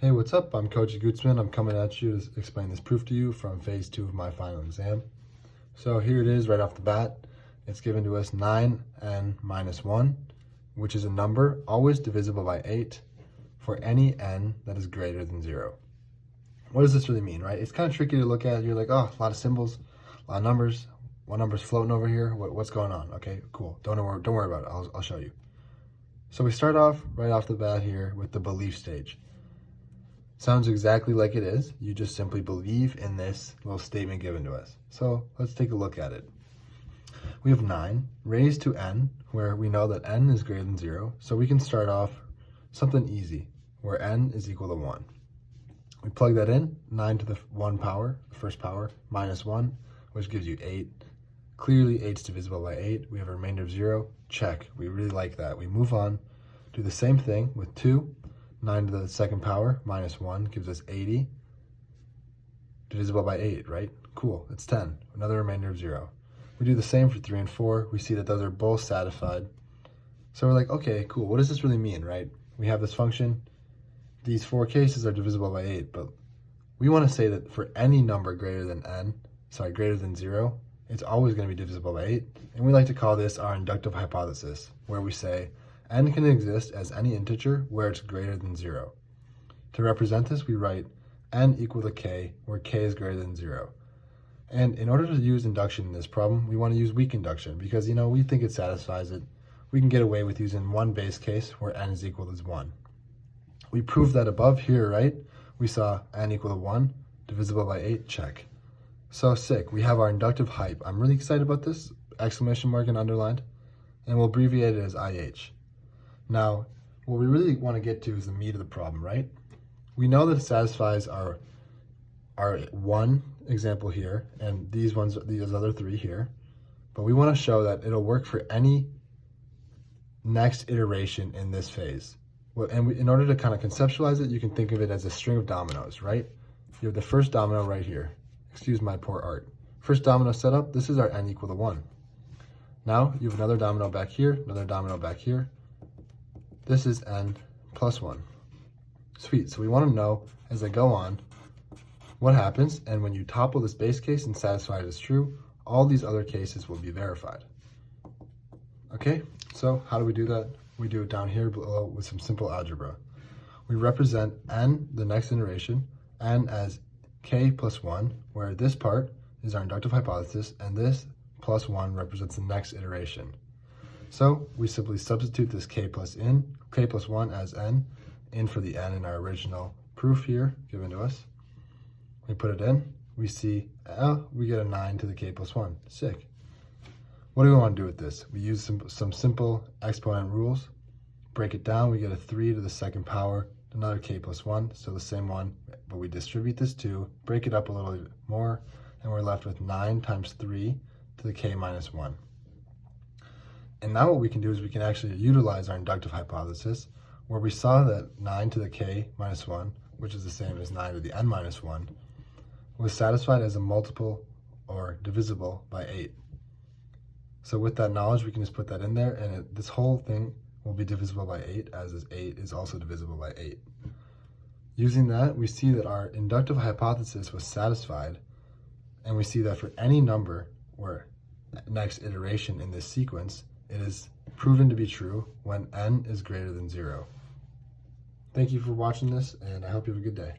Hey, what's up? I'm Coach Gutzman. I'm coming at you to explain this proof to you from phase 2 of my final exam. So here it is right off the bat. It's given to us 9n minus 1, which is a number always divisible by 8 for any n that is greater than 0. What does this really mean, right? It's kind of tricky to look at. You're like, oh, a lot of symbols, a lot of numbers. What number's floating over here? What's going on? Okay, cool. Don't worry about it. I'll show you. So we start off right off the bat here with the belief stage. Sounds exactly like it is. You just simply believe in this little statement given to us. So let's take a look at it. We have 9 raised to n, where we know that n is greater than 0. So we can start off something easy, where n is equal to 1. We plug that in, 9 to the 1 power, the first power, minus 1, which gives you 8. Clearly 8 is divisible by 8. We have a remainder of 0. Check. We really like that. We move on. Do the same thing with 2. 9 to the second power minus 1 gives us 80. Divisible by 8, right? Cool. It's 10. Another remainder of 0. We do the same for 3 and 4. We see that those are both satisfied. So we're like, okay, cool. What does this really mean, right? We have this function. These 4 cases are divisible by 8, but we want to say that for any number greater than greater than 0, it's always going to be divisible by 8. And we like to call this our inductive hypothesis, where we say n can exist as any integer where it's greater than 0. To represent this, we write n equal to k, where k is greater than 0. And in order to use induction in this problem, we want to use weak induction because, we think it satisfies it. We can get away with using one base case where n is equal to 1. We proved that above here, right? We saw n equal to 1, divisible by 8, check. So sick, we have our inductive hype. I'm really excited about this, exclamation mark and underlined, and we'll abbreviate it as IH. Now, what we really want to get to is the meat of the problem, right? We know that it satisfies our one example here, and these other 3 here, but we want to show that it'll work for any next iteration in this phase. In order to kind of conceptualize it, you can think of it as a string of dominoes, right? You have the first domino right here. Excuse my poor art. First domino set up, this is our n equal to 1. Now, you have another domino back here, another domino back here. This is n plus 1. Sweet, so we want to know, as I go on, what happens, and when you topple this base case and satisfy it as true, all these other cases will be verified. Okay, so how do we do that? We do it down here below with some simple algebra. We represent n, the next iteration, n as k plus 1, where this part is our inductive hypothesis, and this plus 1 represents the next iteration. So we simply substitute this k plus 1 as n, in for the n in our original proof here given to us. We put it in, we see, we get a 9 to the k plus 1. Sick. What do we want to do with this? We use some simple exponent rules. Break it down, we get a 3 to the second power, another k plus 1, so the same one, but we distribute this 2, break it up a little bit more, and we're left with 9 times 3 to the k minus 1. And now what we can do is we can actually utilize our inductive hypothesis, where we saw that 9 to the k minus 1, which is the same as 9 to the n minus 1, was satisfied as a multiple or divisible by 8. So with that knowledge, we can just put that in there, and this whole thing will be divisible by 8, as is 8 is also divisible by 8. Using that, we see that our inductive hypothesis was satisfied, and we see that for any number where next iteration in this sequence, it is proven to be true when n is greater than 0. Thank you for watching this, and I hope you have a good day.